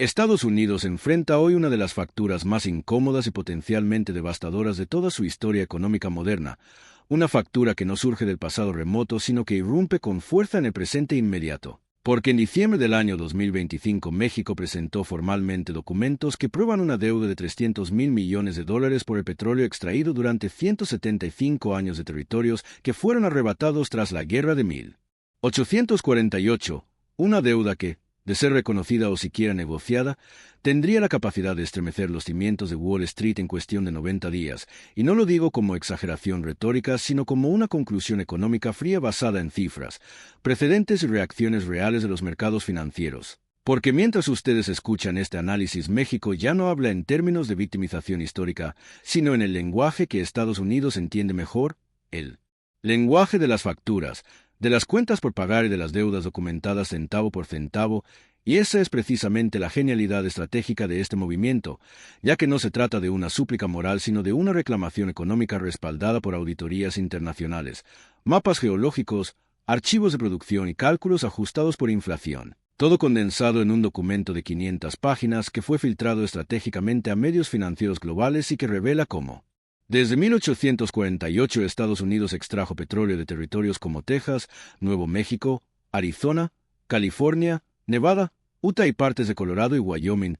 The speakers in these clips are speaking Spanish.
Estados Unidos enfrenta hoy una de las facturas más incómodas y potencialmente devastadoras de toda su historia económica moderna, una factura que no surge del pasado remoto, sino que irrumpe con fuerza en el presente inmediato. Porque en diciembre del año 2025 México presentó formalmente documentos que prueban una deuda de $300.000 millones por el petróleo extraído durante 175 años de territorios que fueron arrebatados tras la Guerra de 1848, una deuda que, de ser reconocida o siquiera negociada, tendría la capacidad de estremecer los cimientos de Wall Street en cuestión de 90 días, y no lo digo como exageración retórica, sino como una conclusión económica fría basada en cifras, precedentes y reacciones reales de los mercados financieros. Porque mientras ustedes escuchan este análisis, México ya no habla en términos de victimización histórica, sino en el lenguaje que Estados Unidos entiende mejor, el lenguaje de las facturas, de las cuentas por pagar y de las deudas documentadas centavo por centavo, y esa es precisamente la genialidad estratégica de este movimiento, ya que no se trata de una súplica moral sino de una reclamación económica respaldada por auditorías internacionales, mapas geológicos, archivos de producción y cálculos ajustados por inflación. Todo condensado en un documento de 500 páginas que fue filtrado estratégicamente a medios financieros globales y que revela cómo desde 1848 Estados Unidos extrajo petróleo de territorios como Texas, Nuevo México, Arizona, California, Nevada, Utah y partes de Colorado y Wyoming,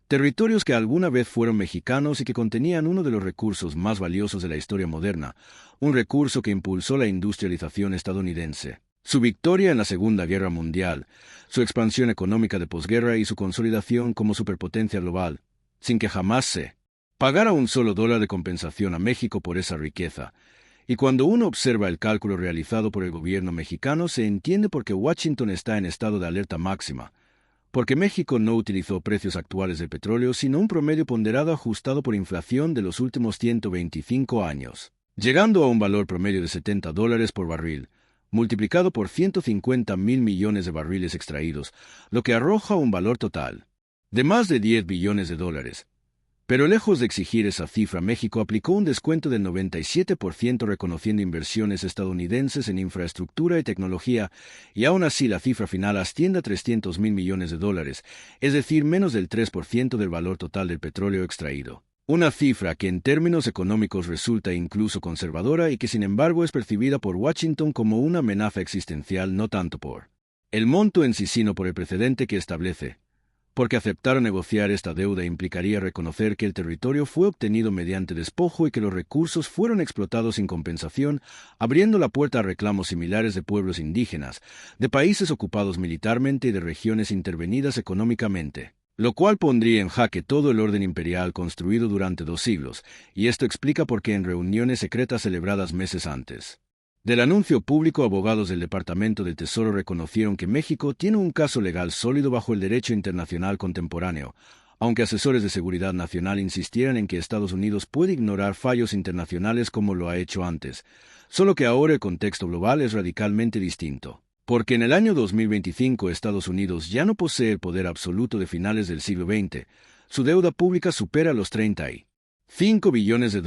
territorios que alguna vez fueron mexicanos y que contenían uno de los recursos más valiosos de la historia moderna, un recurso que impulsó la industrialización estadounidense, su victoria en la Segunda Guerra Mundial, su expansión económica de posguerra y su consolidación como superpotencia global, sin que jamás se pagara un solo dólar de compensación a México por esa riqueza. Y cuando uno observa el cálculo realizado por el gobierno mexicano, se entiende por qué Washington está en estado de alerta máxima. Porque México no utilizó precios actuales del petróleo, sino un promedio ponderado ajustado por inflación de los últimos 125 años, llegando a un valor promedio de $70 por barril, multiplicado por 150.000 millones de barriles extraídos, lo que arroja un valor total de más de $10 billones. Pero lejos de exigir esa cifra, México aplicó un descuento del 97% reconociendo inversiones estadounidenses en infraestructura y tecnología, y aún así la cifra final asciende a $300.000 millones, es decir, menos del 3% del valor total del petróleo extraído. Una cifra que en términos económicos resulta incluso conservadora y que sin embargo es percibida por Washington como una amenaza existencial, no tanto por el monto en sí sino por el precedente que establece. Porque aceptar o negociar esta deuda implicaría reconocer que el territorio fue obtenido mediante despojo y que los recursos fueron explotados sin compensación, abriendo la puerta a reclamos similares de pueblos indígenas, de países ocupados militarmente y de regiones intervenidas económicamente, lo cual pondría en jaque todo el orden imperial construido durante 2 siglos, y esto explica por qué en reuniones secretas celebradas meses antes del anuncio público, abogados del Departamento del Tesoro reconocieron que México tiene un caso legal sólido bajo el derecho internacional contemporáneo, aunque asesores de seguridad nacional insistieran en que Estados Unidos puede ignorar fallos internacionales como lo ha hecho antes, solo que ahora el contexto global es radicalmente distinto. Porque en el año 2025 Estados Unidos ya no posee el poder absoluto de finales del siglo XX, su deuda pública supera los $35 billones.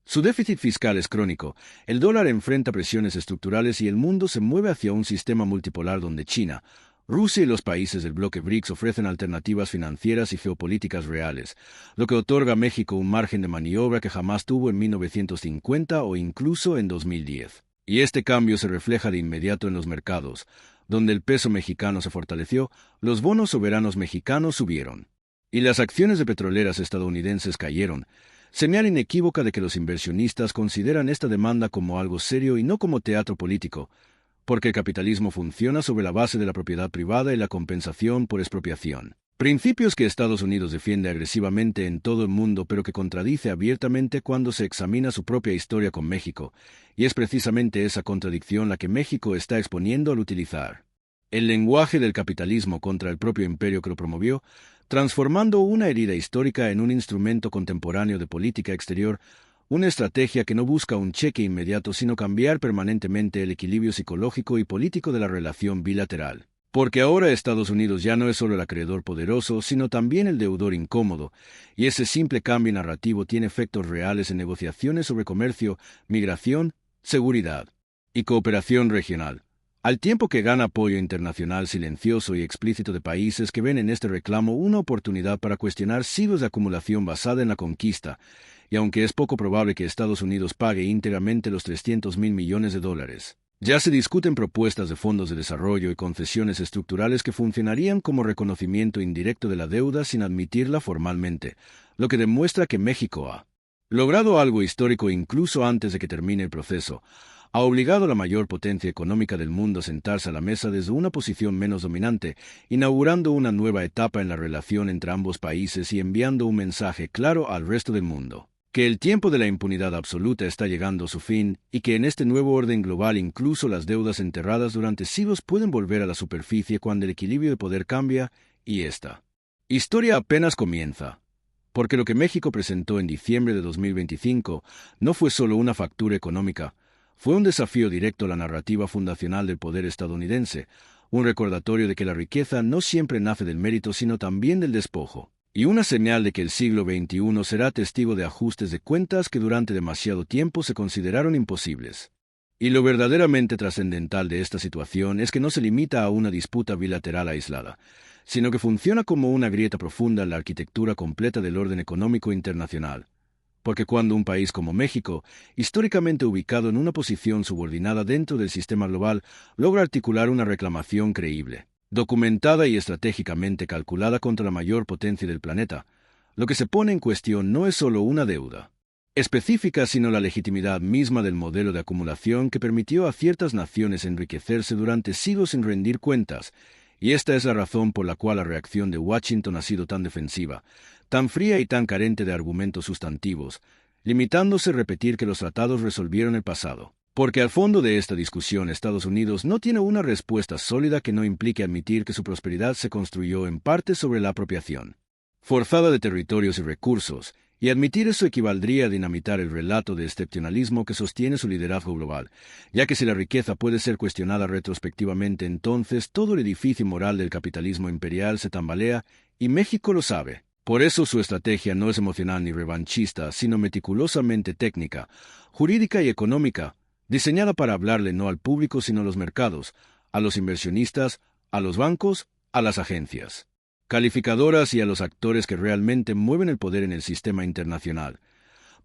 Su déficit fiscal es crónico, el dólar enfrenta presiones estructurales y el mundo se mueve hacia un sistema multipolar donde China, Rusia y los países del bloque BRICS ofrecen alternativas financieras y geopolíticas reales, lo que otorga a México un margen de maniobra que jamás tuvo en 1950 o incluso en 2010. Y este cambio se refleja de inmediato en los mercados, donde el peso mexicano se fortaleció, los bonos soberanos mexicanos subieron, y las acciones de petroleras estadounidenses cayeron, señal inequívoca de que los inversionistas consideran esta demanda como algo serio y no como teatro político, porque el capitalismo funciona sobre la base de la propiedad privada y la compensación por expropiación. Principios que Estados Unidos defiende agresivamente en todo el mundo, pero que contradice abiertamente cuando se examina su propia historia con México, y es precisamente esa contradicción la que México está exponiendo al utilizar el lenguaje del capitalismo contra el propio imperio que lo promovió, transformando una herida histórica en un instrumento contemporáneo de política exterior, una estrategia que no busca un cheque inmediato sino cambiar permanentemente el equilibrio psicológico y político de la relación bilateral. Porque ahora Estados Unidos ya no es solo el acreedor poderoso, sino también el deudor incómodo, y ese simple cambio narrativo tiene efectos reales en negociaciones sobre comercio, migración, seguridad y cooperación regional. al tiempo que gana apoyo internacional silencioso y explícito de países que ven en este reclamo una oportunidad para cuestionar siglos de acumulación basada en la conquista, y aunque es poco probable que Estados Unidos pague íntegramente los $300.000 millones, ya se discuten propuestas de fondos de desarrollo y concesiones estructurales que funcionarían como reconocimiento indirecto de la deuda sin admitirla formalmente, lo que demuestra que México ha logrado algo histórico incluso antes de que termine el proceso. Ha obligado a la mayor potencia económica del mundo a sentarse a la mesa desde una posición menos dominante, inaugurando una nueva etapa en la relación entre ambos países y enviando un mensaje claro al resto del mundo, que el tiempo de la impunidad absoluta está llegando a su fin y que en este nuevo orden global incluso las deudas enterradas durante siglos pueden volver a la superficie cuando el equilibrio de poder cambia, y esta historia apenas comienza. Porque lo que México presentó en diciembre de 2025 no fue solo una factura económica, fue un desafío directo a la narrativa fundacional del poder estadounidense, un recordatorio de que la riqueza no siempre nace del mérito sino también del despojo, y una señal de que el siglo XXI será testigo de ajustes de cuentas que durante demasiado tiempo se consideraron imposibles. Y lo verdaderamente trascendental de esta situación es que no se limita a una disputa bilateral aislada, sino que funciona como una grieta profunda en la arquitectura completa del orden económico internacional. Porque cuando un país como México, históricamente ubicado en una posición subordinada dentro del sistema global, logra articular una reclamación creíble, documentada y estratégicamente calculada contra la mayor potencia del planeta, lo que se pone en cuestión no es solo una deuda específica, sino la legitimidad misma del modelo de acumulación que permitió a ciertas naciones enriquecerse durante siglos sin rendir cuentas, y esta es la razón por la cual la reacción de Washington ha sido tan defensiva, tan fría y tan carente de argumentos sustantivos, limitándose a repetir que los tratados resolvieron el pasado. Porque al fondo de esta discusión Estados Unidos no tiene una respuesta sólida que no implique admitir que su prosperidad se construyó en parte sobre la apropiación forzada de territorios y recursos, y admitir eso equivaldría a dinamitar el relato de excepcionalismo que sostiene su liderazgo global, ya que si la riqueza puede ser cuestionada retrospectivamente, entonces todo el edificio moral del capitalismo imperial se tambalea, y México lo sabe. Por eso su estrategia no es emocional ni revanchista, sino meticulosamente técnica, jurídica y económica, diseñada para hablarle no al público sino a los mercados, a los inversionistas, a los bancos, a las agencias calificadoras y a los actores que realmente mueven el poder en el sistema internacional.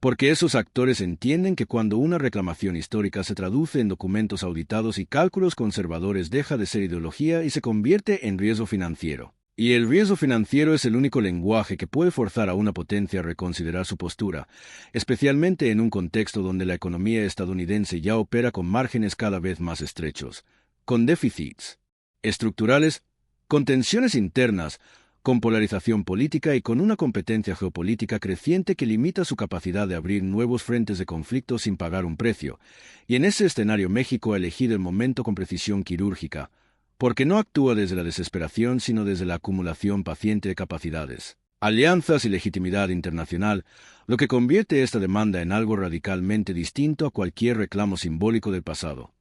Porque esos actores entienden que cuando una reclamación histórica se traduce en documentos auditados y cálculos conservadores deja de ser ideología y se convierte en riesgo financiero. Y el riesgo financiero es el único lenguaje que puede forzar a una potencia a reconsiderar su postura, especialmente en un contexto donde la economía estadounidense ya opera con márgenes cada vez más estrechos, con déficits estructurales, con tensiones internas, con polarización política y con una competencia geopolítica creciente que limita su capacidad de abrir nuevos frentes de conflicto sin pagar un precio. Y en ese escenario México ha elegido el momento con precisión quirúrgica, porque no actúa desde la desesperación sino desde la acumulación paciente de capacidades, alianzas y legitimidad internacional, lo que convierte esta demanda en algo radicalmente distinto a cualquier reclamo simbólico del pasado.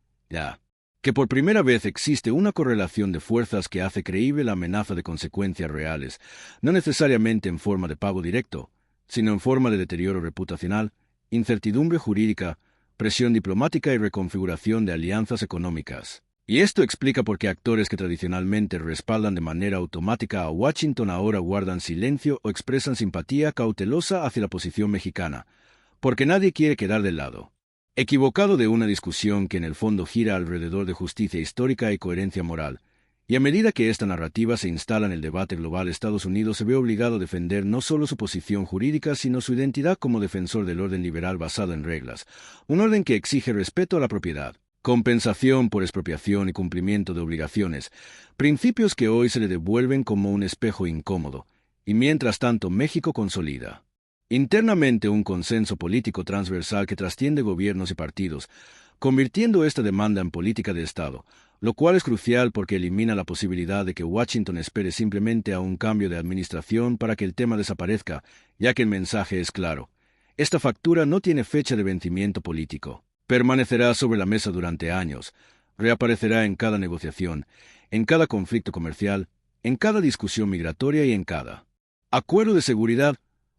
Que por primera vez existe una correlación de fuerzas que hace creíble la amenaza de consecuencias reales, no necesariamente en forma de pago directo, sino en forma de deterioro reputacional, incertidumbre jurídica, presión diplomática y reconfiguración de alianzas económicas. Y esto explica por qué actores que tradicionalmente respaldan de manera automática a Washington ahora guardan silencio o expresan simpatía cautelosa hacia la posición mexicana, porque nadie quiere quedar del lado equivocado de una discusión que en el fondo gira alrededor de justicia histórica y coherencia moral, y a medida que esta narrativa se instala en el debate global, Estados Unidos se ve obligado a defender no solo su posición jurídica, sino su identidad como defensor del orden liberal basado en reglas, un orden que exige respeto a la propiedad, compensación por expropiación y cumplimiento de obligaciones, principios que hoy se le devuelven como un espejo incómodo, y mientras tanto México consolida internamente un consenso político transversal que trasciende gobiernos y partidos, convirtiendo esta demanda en política de Estado, lo cual es crucial porque elimina la posibilidad de que Washington espere simplemente a un cambio de administración para que el tema desaparezca, ya que el mensaje es claro. Esta factura no tiene fecha de vencimiento político. Permanecerá sobre la mesa durante años, reaparecerá en cada negociación, en cada conflicto comercial, en cada discusión migratoria y en cada acuerdo de seguridad,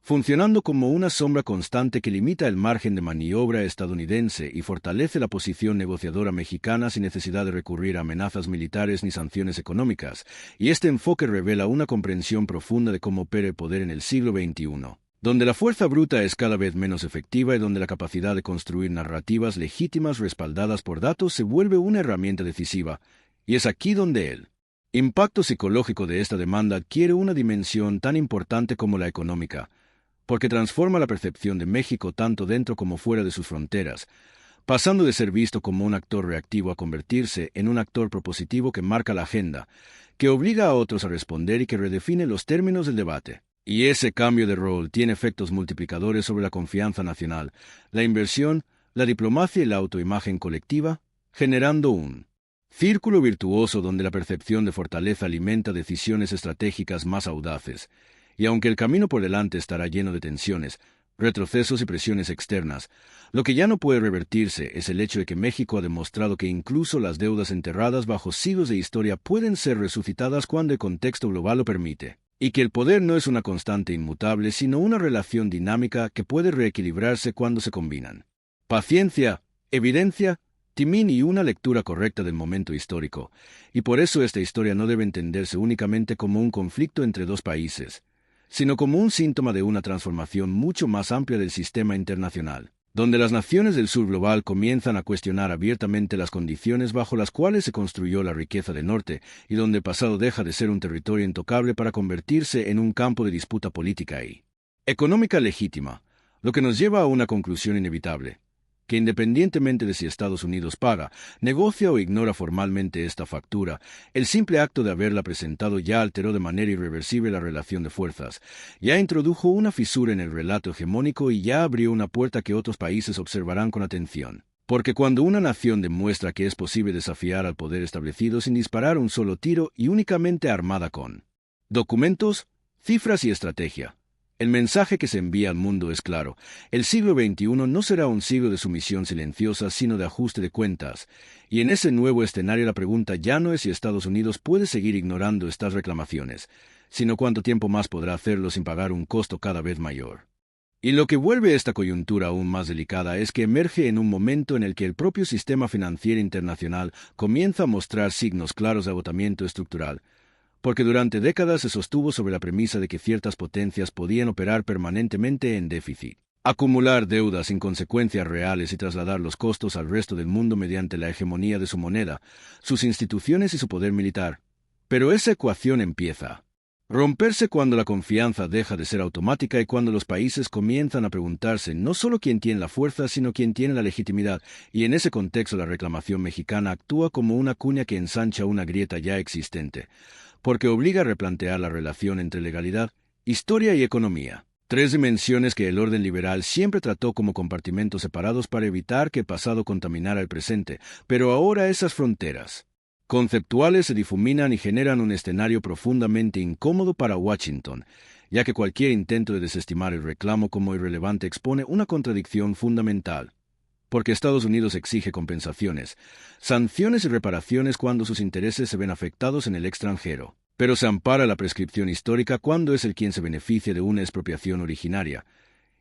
funcionando como una sombra constante que limita el margen de maniobra estadounidense y fortalece la posición negociadora mexicana sin necesidad de recurrir a amenazas militares ni sanciones económicas, y este enfoque revela una comprensión profunda de cómo opera el poder en el siglo XXI, donde la fuerza bruta es cada vez menos efectiva y donde la capacidad de construir narrativas legítimas respaldadas por datos se vuelve una herramienta decisiva, y es aquí donde el impacto psicológico de esta demanda adquiere una dimensión tan importante como la económica, porque transforma la percepción de México tanto dentro como fuera de sus fronteras, pasando de ser visto como un actor reactivo a convertirse en un actor propositivo que marca la agenda, que obliga a otros a responder y que redefine los términos del debate. Y ese cambio de rol tiene efectos multiplicadores sobre la confianza nacional, la inversión, la diplomacia y la autoimagen colectiva, generando un círculo virtuoso donde la percepción de fortaleza alimenta decisiones estratégicas más audaces. Y aunque el camino por delante estará lleno de tensiones, retrocesos y presiones externas, lo que ya no puede revertirse es el hecho de que México ha demostrado que incluso las deudas enterradas bajo siglos de historia pueden ser resucitadas cuando el contexto global lo permite, y que el poder no es una constante inmutable, sino una relación dinámica que puede reequilibrarse cuando se combinan paciencia, evidencia, timín y una lectura correcta del momento histórico, y por eso esta historia no debe entenderse únicamente como un conflicto entre dos países, sino como un síntoma de una transformación mucho más amplia del sistema internacional, donde las naciones del sur global comienzan a cuestionar abiertamente las condiciones bajo las cuales se construyó la riqueza del norte y donde el pasado deja de ser un territorio intocable para convertirse en un campo de disputa política y económica legítima, lo que nos lleva a una conclusión inevitable, que independientemente de si Estados Unidos paga, negocia o ignora formalmente esta factura, el simple acto de haberla presentado ya alteró de manera irreversible la relación de fuerzas, ya introdujo una fisura en el relato hegemónico y ya abrió una puerta que otros países observarán con atención. Porque cuando una nación demuestra que es posible desafiar al poder establecido sin disparar un solo tiro y únicamente armada con documentos, cifras y estrategia, el mensaje que se envía al mundo es claro: el siglo XXI no será un siglo de sumisión silenciosa, sino de ajuste de cuentas, y en ese nuevo escenario la pregunta ya no es si Estados Unidos puede seguir ignorando estas reclamaciones, sino cuánto tiempo más podrá hacerlo sin pagar un costo cada vez mayor. Y lo que vuelve esta coyuntura aún más delicada es que emerge en un momento en el que el propio sistema financiero internacional comienza a mostrar signos claros de agotamiento estructural, porque durante décadas se sostuvo sobre la premisa de que ciertas potencias podían operar permanentemente en déficit, acumular deudas sin consecuencias reales y trasladar los costos al resto del mundo mediante la hegemonía de su moneda, sus instituciones y su poder militar. Pero esa ecuación empieza a romperse cuando la confianza deja de ser automática y cuando los países comienzan a preguntarse no solo quién tiene la fuerza, sino quién tiene la legitimidad, y en ese contexto la reclamación mexicana actúa como una cuña que ensancha una grieta ya existente, porque obliga a replantear la relación entre legalidad, historia y economía, tres dimensiones que el orden liberal siempre trató como compartimentos separados para evitar que el pasado contaminara el presente, pero ahora esas fronteras conceptuales se difuminan y generan un escenario profundamente incómodo para Washington, ya que cualquier intento de desestimar el reclamo como irrelevante expone una contradicción fundamental, porque Estados Unidos exige compensaciones, sanciones y reparaciones cuando sus intereses se ven afectados en el extranjero, pero se ampara la prescripción histórica cuando es el quien se beneficia de una expropiación originaria,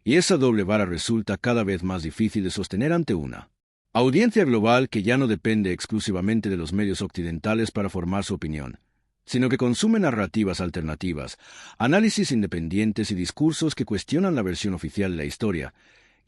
y esa doble vara resulta cada vez más difícil de sostener ante una audiencia global que ya no depende exclusivamente de los medios occidentales para formar su opinión, sino que consume narrativas alternativas, análisis independientes y discursos que cuestionan la versión oficial de la historia.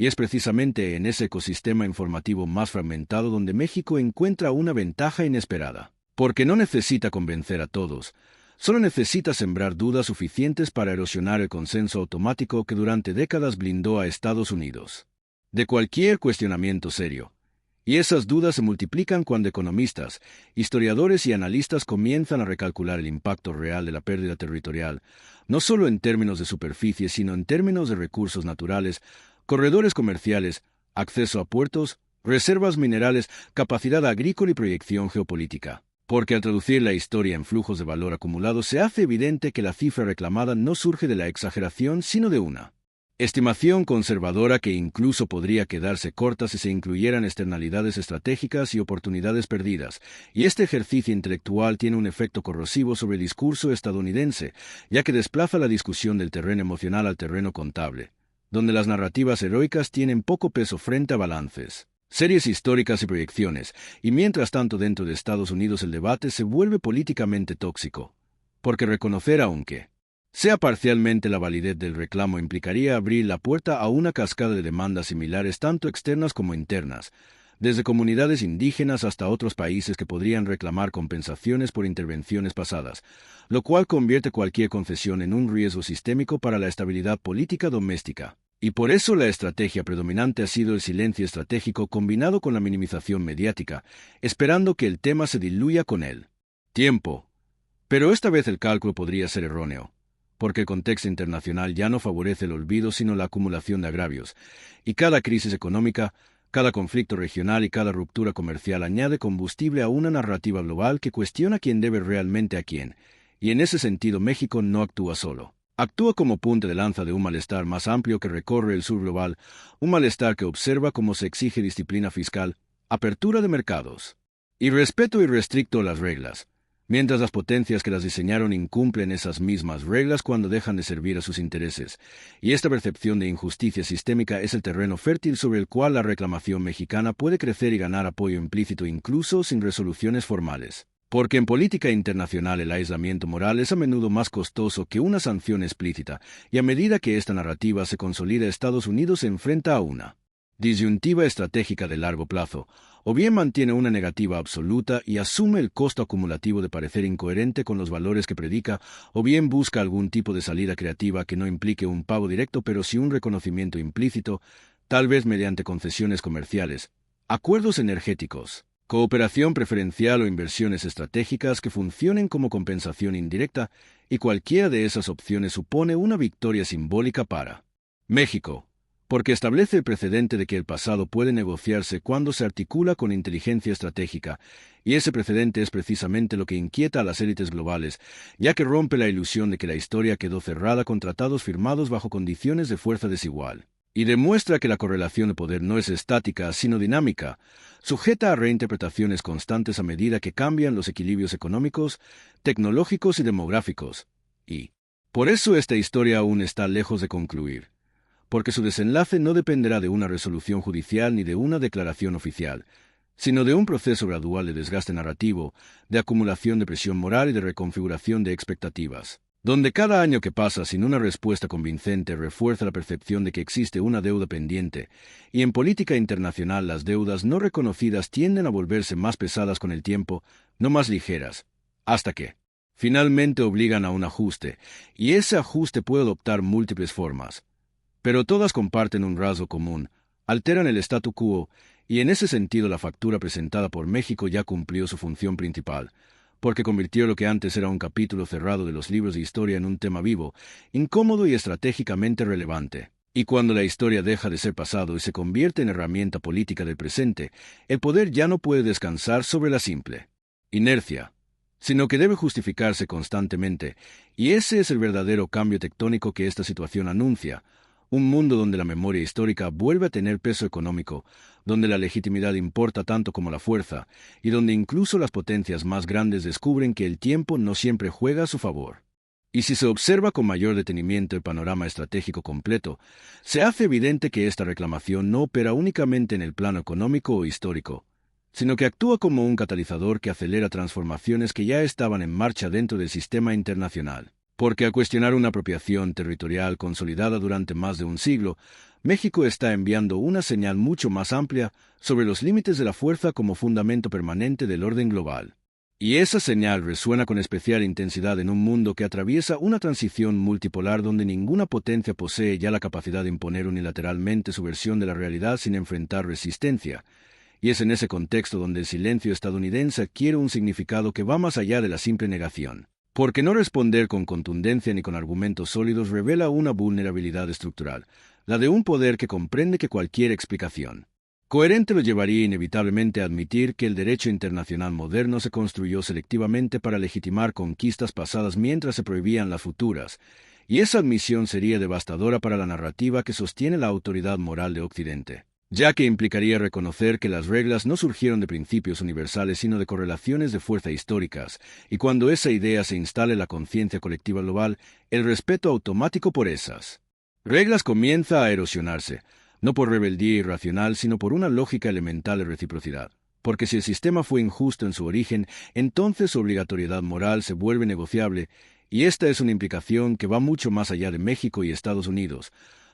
Y es precisamente en ese ecosistema informativo más fragmentado donde México encuentra una ventaja inesperada, porque no necesita convencer a todos, solo necesita sembrar dudas suficientes para erosionar el consenso automático que durante décadas blindó a Estados Unidos de cualquier cuestionamiento serio. Y esas dudas se multiplican cuando economistas, historiadores y analistas comienzan a recalcular el impacto real de la pérdida territorial, no solo en términos de superficie, sino en términos de recursos naturales, corredores comerciales, acceso a puertos, reservas minerales, capacidad agrícola y proyección geopolítica. Porque al traducir la historia en flujos de valor acumulados se hace evidente que la cifra reclamada no surge de la exageración, sino de una Estimación conservadora que incluso podría quedarse corta si se incluyeran externalidades estratégicas y oportunidades perdidas, y este ejercicio intelectual tiene un efecto corrosivo sobre el discurso estadounidense, ya que desplaza la discusión del terreno emocional al terreno contable, donde las narrativas heroicas tienen poco peso frente a balances, series históricas y proyecciones, y mientras tanto dentro de Estados Unidos el debate se vuelve políticamente tóxico, porque reconocer aunque sea parcialmente la validez del reclamo implicaría abrir la puerta a una cascada de demandas similares tanto externas como internas, desde comunidades indígenas hasta otros países que podrían reclamar compensaciones por intervenciones pasadas, lo cual convierte cualquier concesión en un riesgo sistémico para la estabilidad política doméstica. Y por eso la estrategia predominante ha sido el silencio estratégico combinado con la minimización mediática, esperando que el tema se diluya con el tiempo. Pero esta vez el cálculo podría ser erróneo, porque el contexto internacional ya no favorece el olvido sino la acumulación de agravios, y cada crisis económica, cada conflicto regional y cada ruptura comercial añade combustible a una narrativa global que cuestiona quién debe realmente a quién, y en ese sentido México no actúa solo. Actúa como punta de lanza de un malestar más amplio que recorre el sur global, un malestar que observa cómo se exige disciplina fiscal, apertura de mercados, y respeto irrestricto a las reglas, mientras las potencias que las diseñaron incumplen esas mismas reglas cuando dejan de servir a sus intereses, y esta percepción de injusticia sistémica es el terreno fértil sobre el cual la reclamación mexicana puede crecer y ganar apoyo implícito incluso sin resoluciones formales. Porque en política internacional el aislamiento moral es a menudo más costoso que una sanción explícita, y a medida que esta narrativa se consolida, Estados Unidos se enfrenta a una disyuntiva estratégica de largo plazo, o bien mantiene una negativa absoluta y asume el costo acumulativo de parecer incoherente con los valores que predica, o bien busca algún tipo de salida creativa que no implique un pago directo pero sí un reconocimiento implícito, tal vez mediante concesiones comerciales, acuerdos energéticos, cooperación preferencial o inversiones estratégicas que funcionen como compensación indirecta, y cualquiera de esas opciones supone una victoria simbólica para México, porque establece el precedente de que el pasado puede negociarse cuando se articula con inteligencia estratégica, y ese precedente es precisamente lo que inquieta a las élites globales, ya que rompe la ilusión de que la historia quedó cerrada con tratados firmados bajo condiciones de fuerza desigual, y demuestra que la correlación de poder no es estática, sino dinámica, sujeta a reinterpretaciones constantes a medida que cambian los equilibrios económicos, tecnológicos y demográficos, y por eso esta historia aún está lejos de concluir, porque su desenlace no dependerá de una resolución judicial ni de una declaración oficial, sino de un proceso gradual de desgaste narrativo, de acumulación de presión moral y de reconfiguración de expectativas, donde cada año que pasa sin una respuesta convincente refuerza la percepción de que existe una deuda pendiente, y en política internacional las deudas no reconocidas tienden a volverse más pesadas con el tiempo, no más ligeras, hasta que finalmente obligan a un ajuste, y ese ajuste puede adoptar múltiples formas. Pero todas comparten un rasgo común, alteran el statu quo, y en ese sentido la factura presentada por México ya cumplió su función principal, porque convirtió lo que antes era un capítulo cerrado de los libros de historia en un tema vivo, incómodo y estratégicamente relevante. Y cuando la historia deja de ser pasado y se convierte en herramienta política del presente, el poder ya no puede descansar sobre la simple inercia, sino que debe justificarse constantemente, y ese es el verdadero cambio tectónico que esta situación anuncia. Un mundo donde la memoria histórica vuelve a tener peso económico, donde la legitimidad importa tanto como la fuerza, y donde incluso las potencias más grandes descubren que el tiempo no siempre juega a su favor. Y si se observa con mayor detenimiento el panorama estratégico completo, se hace evidente que esta reclamación no opera únicamente en el plano económico o histórico, sino que actúa como un catalizador que acelera transformaciones que ya estaban en marcha dentro del sistema internacional. Porque al cuestionar una apropiación territorial consolidada durante más de un siglo, México está enviando una señal mucho más amplia sobre los límites de la fuerza como fundamento permanente del orden global. Y esa señal resuena con especial intensidad en un mundo que atraviesa una transición multipolar donde ninguna potencia posee ya la capacidad de imponer unilateralmente su versión de la realidad sin enfrentar resistencia. Y es en ese contexto donde el silencio estadounidense adquiere un significado que va más allá de la simple negación. Porque no responder con contundencia ni con argumentos sólidos revela una vulnerabilidad estructural, la de un poder que comprende que cualquier explicación coherente lo llevaría inevitablemente a admitir que el derecho internacional moderno se construyó selectivamente para legitimar conquistas pasadas mientras se prohibían las futuras, y esa admisión sería devastadora para la narrativa que sostiene la autoridad moral de Occidente, ya que implicaría reconocer que las reglas no surgieron de principios universales sino de correlaciones de fuerza históricas, y cuando esa idea se instale en la conciencia colectiva global, el respeto automático por esas reglas comienza a erosionarse, no por rebeldía irracional sino por una lógica elemental de reciprocidad. Porque si el sistema fue injusto en su origen, entonces su obligatoriedad moral se vuelve negociable, y esta es una implicación que va mucho más allá de México y Estados Unidos,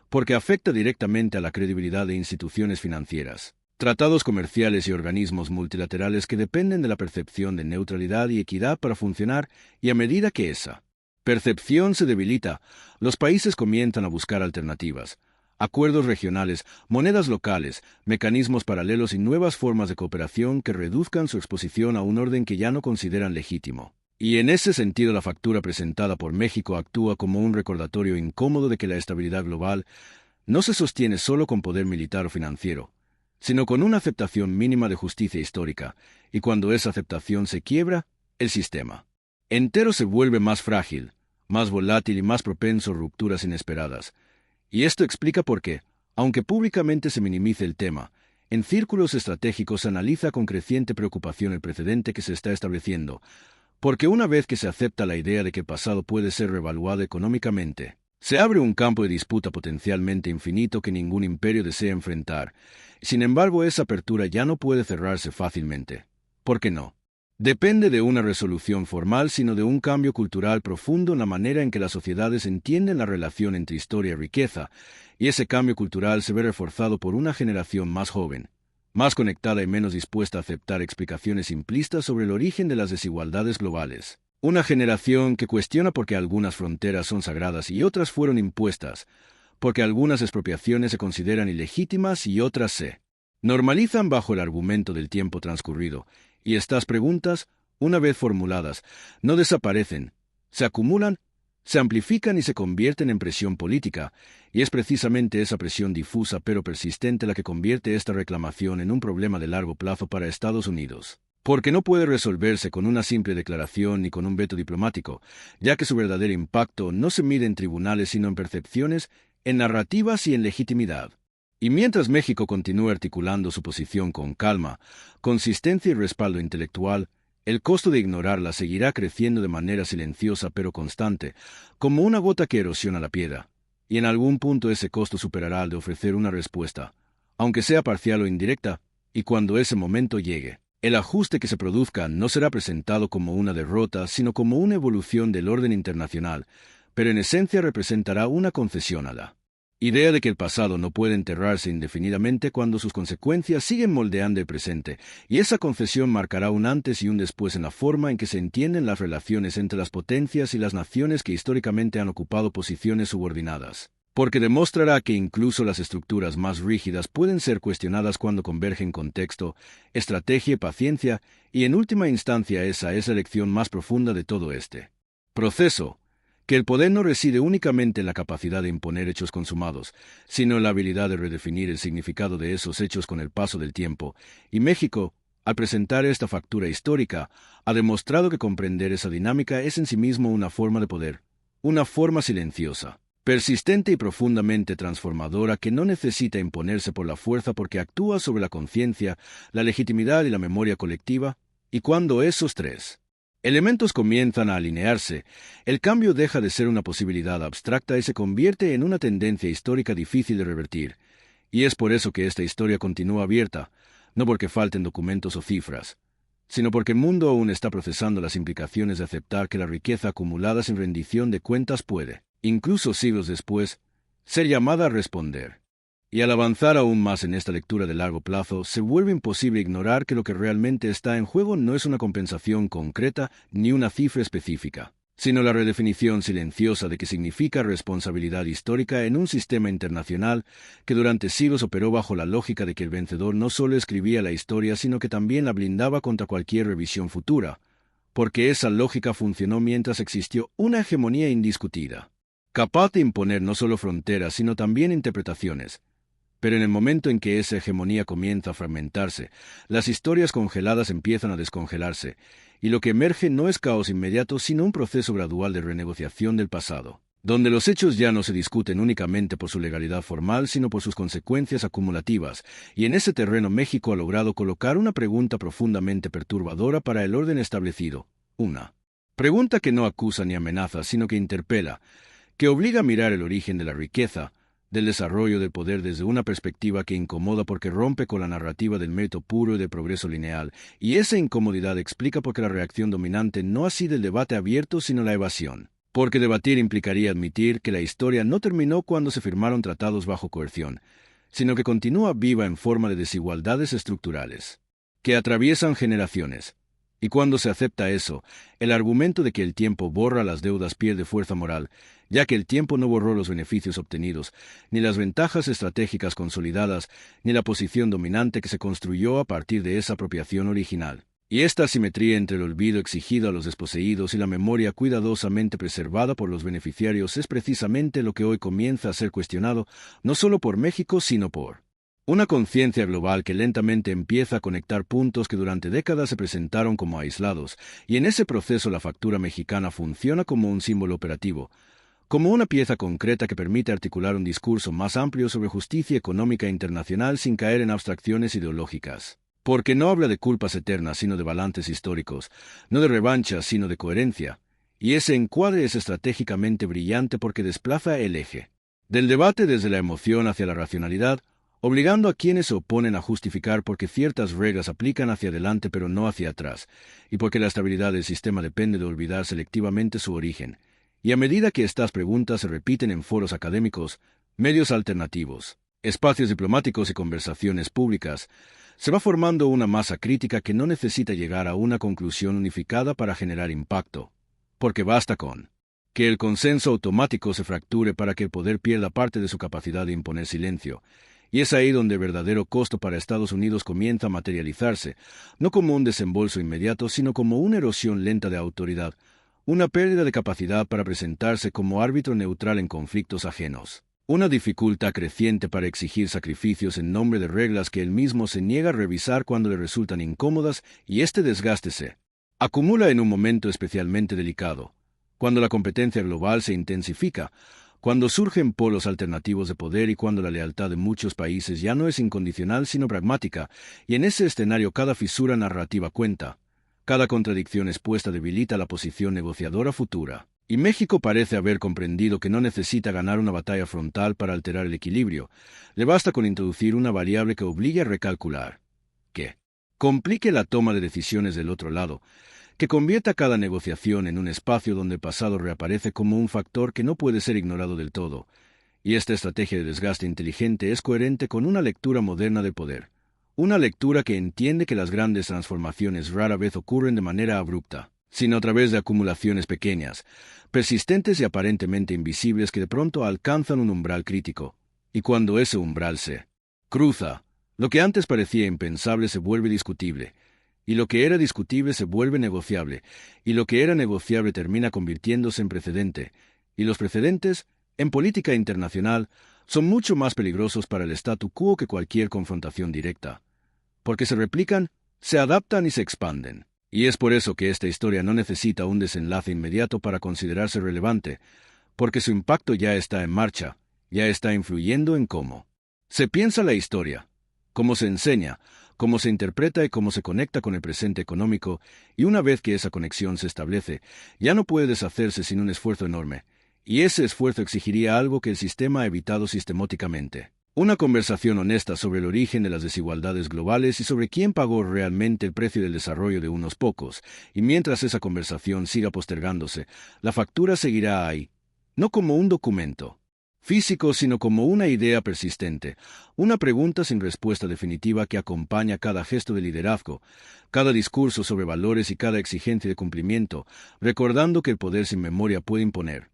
porque afecta directamente a la credibilidad de instituciones financieras, tratados comerciales y organismos multilaterales que dependen de la percepción de neutralidad y equidad para funcionar, y a medida que esa percepción se debilita, los países comienzan a buscar alternativas, acuerdos regionales, monedas locales, mecanismos paralelos y nuevas formas de cooperación que reduzcan su exposición a un orden que ya no consideran legítimo. Y en ese sentido la factura presentada por México actúa como un recordatorio incómodo de que la estabilidad global no se sostiene solo con poder militar o financiero, sino con una aceptación mínima de justicia histórica, y cuando esa aceptación se quiebra, el sistema entero se vuelve más frágil, más volátil y más propenso a rupturas inesperadas. Y esto explica por qué, aunque públicamente se minimice el tema, en círculos estratégicos se analiza con creciente preocupación el precedente que se está estableciendo, porque una vez que se acepta la idea de que el pasado puede ser revaluado económicamente, se abre un campo de disputa potencialmente infinito que ningún imperio desea enfrentar. Sin embargo, esa apertura ya no puede cerrarse fácilmente. ¿Por qué no? Depende de una resolución formal, sino de un cambio cultural profundo en la manera en que las sociedades entienden la relación entre historia y riqueza, y ese cambio cultural se ve reforzado por una generación más joven, más conectada y menos dispuesta a aceptar explicaciones simplistas sobre el origen de las desigualdades globales. Una generación que cuestiona por qué algunas fronteras son sagradas y otras fueron impuestas, porque algunas expropiaciones se consideran ilegítimas y otras se normalizan bajo el argumento del tiempo transcurrido, y estas preguntas, una vez formuladas, no desaparecen, se acumulan, se amplifican y se convierten en presión política, y es precisamente esa presión difusa pero persistente la que convierte esta reclamación en un problema de largo plazo para Estados Unidos. Porque no puede resolverse con una simple declaración ni con un veto diplomático, ya que su verdadero impacto no se mide en tribunales sino en percepciones, en narrativas y en legitimidad. Y mientras México continúe articulando su posición con calma, consistencia y respaldo intelectual, el costo de ignorarla seguirá creciendo de manera silenciosa pero constante, como una gota que erosiona la piedra, y en algún punto ese costo superará al de ofrecer una respuesta, aunque sea parcial o indirecta, y cuando ese momento llegue, el ajuste que se produzca no será presentado como una derrota, sino como una evolución del orden internacional, pero en esencia representará una concesión a la idea de que el pasado no puede enterrarse indefinidamente cuando sus consecuencias siguen moldeando el presente, y esa concesión marcará un antes y un después en la forma en que se entienden las relaciones entre las potencias y las naciones que históricamente han ocupado posiciones subordinadas. Porque demostrará que incluso las estructuras más rígidas pueden ser cuestionadas cuando convergen contexto, estrategia y paciencia, y en última instancia esa es la lección más profunda de todo este proceso, que el poder no reside únicamente en la capacidad de imponer hechos consumados, sino en la habilidad de redefinir el significado de esos hechos con el paso del tiempo, y México, al presentar esta factura histórica, ha demostrado que comprender esa dinámica es en sí mismo una forma de poder, una forma silenciosa, persistente y profundamente transformadora que no necesita imponerse por la fuerza porque actúa sobre la conciencia, la legitimidad y la memoria colectiva, y cuando esos tres elementos comienzan a alinearse, el cambio deja de ser una posibilidad abstracta y se convierte en una tendencia histórica difícil de revertir, y es por eso que esta historia continúa abierta, no porque falten documentos o cifras, sino porque el mundo aún está procesando las implicaciones de aceptar que la riqueza acumulada sin rendición de cuentas puede, incluso siglos después, ser llamada a responder. Y al avanzar aún más en esta lectura de largo plazo, se vuelve imposible ignorar que lo que realmente está en juego no es una compensación concreta ni una cifra específica, sino la redefinición silenciosa de qué significa responsabilidad histórica en un sistema internacional que durante siglos operó bajo la lógica de que el vencedor no solo escribía la historia, sino que también la blindaba contra cualquier revisión futura, porque esa lógica funcionó mientras existió una hegemonía indiscutida, capaz de imponer no solo fronteras, sino también interpretaciones. Pero en el momento en que esa hegemonía comienza a fragmentarse, las historias congeladas empiezan a descongelarse, y lo que emerge no es caos inmediato, sino un proceso gradual de renegociación del pasado. donde los hechos ya no se discuten únicamente por su legalidad formal, sino por sus consecuencias acumulativas, y en ese terreno México ha logrado colocar una pregunta profundamente perturbadora para el orden establecido. Una pregunta que no acusa ni amenaza, sino que interpela, que obliga a mirar el origen de la riqueza, del desarrollo del poder desde una perspectiva que incomoda porque rompe con la narrativa del mérito puro y del progreso lineal, y esa incomodidad explica por qué la reacción dominante no ha sido el debate abierto, sino la evasión. Porque debatir implicaría admitir que la historia no terminó cuando se firmaron tratados bajo coerción, sino que continúa viva en forma de desigualdades estructurales, que atraviesan generaciones. Y cuando se acepta eso, el argumento de que el tiempo borra las deudas pierde fuerza moral, ya que el tiempo no borró los beneficios obtenidos, ni las ventajas estratégicas consolidadas, ni la posición dominante que se construyó a partir de esa apropiación original. Y esta asimetría entre el olvido exigido a los desposeídos y la memoria cuidadosamente preservada por los beneficiarios es precisamente lo que hoy comienza a ser cuestionado, no solo por México, sino por una conciencia global que lentamente empieza a conectar puntos que durante décadas se presentaron como aislados, y en ese proceso la factura mexicana funciona como un símbolo operativo, como una pieza concreta que permite articular un discurso más amplio sobre justicia económica internacional sin caer en abstracciones ideológicas. Porque no habla de culpas eternas, sino de balances históricos, no de revanchas, sino de coherencia. Y ese encuadre es estratégicamente brillante porque desplaza el eje del debate desde la emoción hacia la racionalidad, obligando a quienes se oponen a justificar porque ciertas reglas aplican hacia adelante pero no hacia atrás, y porque la estabilidad del sistema depende de olvidar selectivamente su origen. Y a medida que estas preguntas se repiten en foros académicos, medios alternativos, espacios diplomáticos y conversaciones públicas, se va formando una masa crítica que no necesita llegar a una conclusión unificada para generar impacto, porque basta con que el consenso automático se fracture para que el poder pierda parte de su capacidad de imponer silencio, y es ahí donde el verdadero costo para Estados Unidos comienza a materializarse, no como un desembolso inmediato, sino como una erosión lenta de autoridad, una pérdida de capacidad para presentarse como árbitro neutral en conflictos ajenos. Una dificultad creciente para exigir sacrificios en nombre de reglas que él mismo se niega a revisar cuando le resultan incómodas, y este desgaste se acumula en un momento especialmente delicado, cuando la competencia global se intensifica, cuando surgen polos alternativos de poder y cuando la lealtad de muchos países ya no es incondicional sino pragmática, y en ese escenario cada fisura narrativa cuenta, cada contradicción expuesta debilita la posición negociadora futura. Y México parece haber comprendido que no necesita ganar una batalla frontal para alterar el equilibrio, le basta con introducir una variable que obligue a recalcular, que complique la toma de decisiones del otro lado, que convierta cada negociación en un espacio donde el pasado reaparece como un factor que no puede ser ignorado del todo, y esta estrategia de desgaste inteligente es coherente con una lectura moderna del poder, una lectura que entiende que las grandes transformaciones rara vez ocurren de manera abrupta, sino a través de acumulaciones pequeñas, persistentes y aparentemente invisibles que de pronto alcanzan un umbral crítico, y cuando ese umbral se cruza, lo que antes parecía impensable se vuelve discutible, y lo que era discutible se vuelve negociable, y lo que era negociable termina convirtiéndose en precedente, y los precedentes, en política internacional, son mucho más peligrosos para el statu quo que cualquier confrontación directa, porque se replican, se adaptan y se expanden. Y es por eso que esta historia no necesita un desenlace inmediato para considerarse relevante, porque su impacto ya está en marcha, ya está influyendo en cómo se piensa la historia, cómo se enseña, cómo se interpreta y cómo se conecta con el presente económico, y una vez que esa conexión se establece, ya no puede deshacerse sin un esfuerzo enorme, y ese esfuerzo exigiría algo que el sistema ha evitado sistemáticamente. Una conversación honesta sobre el origen de las desigualdades globales y sobre quién pagó realmente el precio del desarrollo de unos pocos, y mientras esa conversación siga postergándose, la factura seguirá ahí, no como un documento físico, sino como una idea persistente, una pregunta sin respuesta definitiva que acompaña cada gesto de liderazgo, cada discurso sobre valores y cada exigencia de cumplimiento, recordando que el poder sin memoria puede imponer,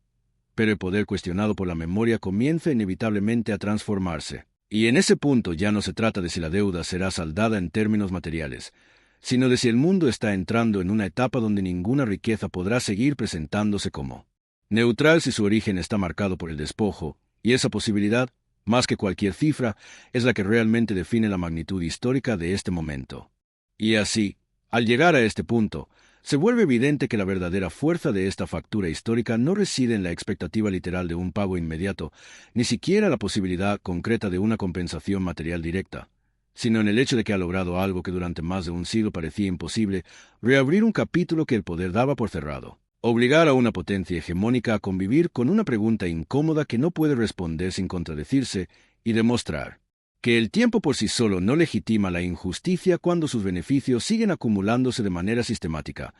pero el poder cuestionado por la memoria comienza inevitablemente a transformarse. Y en ese punto ya no se trata de si la deuda será saldada en términos materiales, sino de si el mundo está entrando en una etapa donde ninguna riqueza podrá seguir presentándose como neutral si su origen está marcado por el despojo, y esa posibilidad, más que cualquier cifra, es la que realmente define la magnitud histórica de este momento. Y así, al llegar a este punto, Se vuelve evidente que la verdadera fuerza de esta factura histórica no reside en la expectativa literal de un pago inmediato, ni siquiera la posibilidad concreta de una compensación material directa, sino en el hecho de que ha logrado algo que durante más de un siglo parecía imposible: reabrir un capítulo que el poder daba por cerrado. Obligar a una potencia hegemónica a convivir con una pregunta incómoda que no puede responder sin contradecirse, y demostrar que el tiempo por sí solo no legitima la injusticia cuando sus beneficios siguen acumulándose de manera sistemática,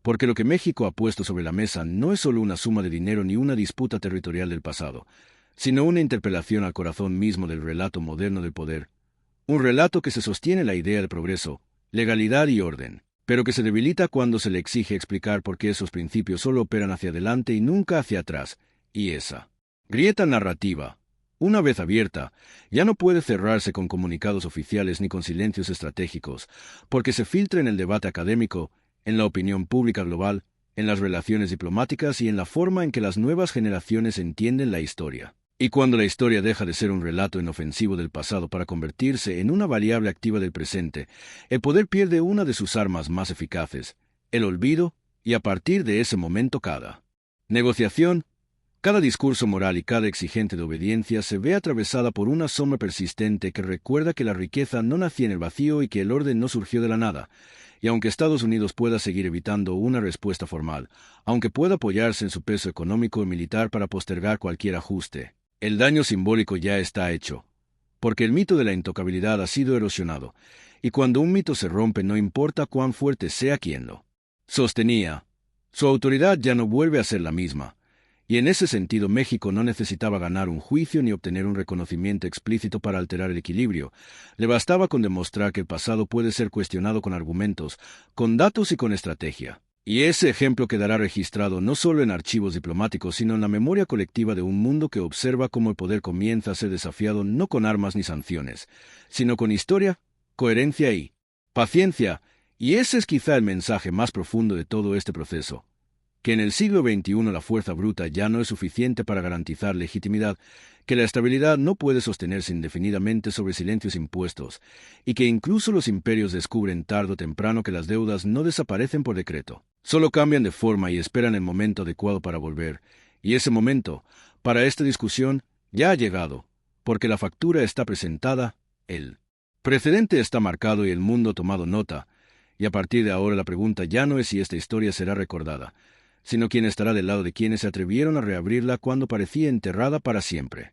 porque lo que México ha puesto sobre la mesa no es solo una suma de dinero ni una disputa territorial del pasado, sino una interpelación al corazón mismo del relato moderno del poder, un relato que se sostiene en la idea de progreso, legalidad y orden, pero que se debilita cuando se le exige explicar por qué esos principios solo operan hacia adelante y nunca hacia atrás, y esa grieta narrativa, una vez abierta, ya no puede cerrarse con comunicados oficiales ni con silencios estratégicos, porque se filtra en el debate académico, en la opinión pública global, en las relaciones diplomáticas y en la forma en que las nuevas generaciones entienden la historia. Y cuando la historia deja de ser un relato inofensivo del pasado para convertirse en una variable activa del presente, el poder pierde una de sus armas más eficaces, el olvido, y a partir de ese momento cada negociación, cada discurso moral y cada exigente de obediencia se ve atravesada por una sombra persistente que recuerda que la riqueza no nació en el vacío y que el orden no surgió de la nada. Y aunque Estados Unidos pueda seguir evitando una respuesta formal, aunque pueda apoyarse en su peso económico y militar para postergar cualquier ajuste, el daño simbólico ya está hecho, porque el mito de la intocabilidad ha sido erosionado, y cuando un mito se rompe no importa cuán fuerte sea quien lo sostenía, su autoridad ya no vuelve a ser la misma. Y en ese sentido México no necesitaba ganar un juicio ni obtener un reconocimiento explícito para alterar el equilibrio. Le bastaba con demostrar que el pasado puede ser cuestionado con argumentos, con datos y con estrategia. Y ese ejemplo quedará registrado no solo en archivos diplomáticos, sino en la memoria colectiva de un mundo que observa cómo el poder comienza a ser desafiado no con armas ni sanciones, sino con historia, coherencia y paciencia. Y ese es quizá el mensaje más profundo de todo este proceso: que en el siglo XXI la fuerza bruta ya no es suficiente para garantizar legitimidad, que la estabilidad no puede sostenerse indefinidamente sobre silencios impuestos, y que incluso los imperios descubren tarde o temprano que las deudas no desaparecen por decreto, solo cambian de forma y esperan el momento adecuado para volver, y ese momento, para esta discusión, ya ha llegado, porque la factura está presentada, el precedente está marcado y el mundo ha tomado nota, y a partir de ahora la pregunta ya no es si esta historia será recordada, sino quién estará del lado de quienes se atrevieron a reabrirla cuando parecía enterrada para siempre.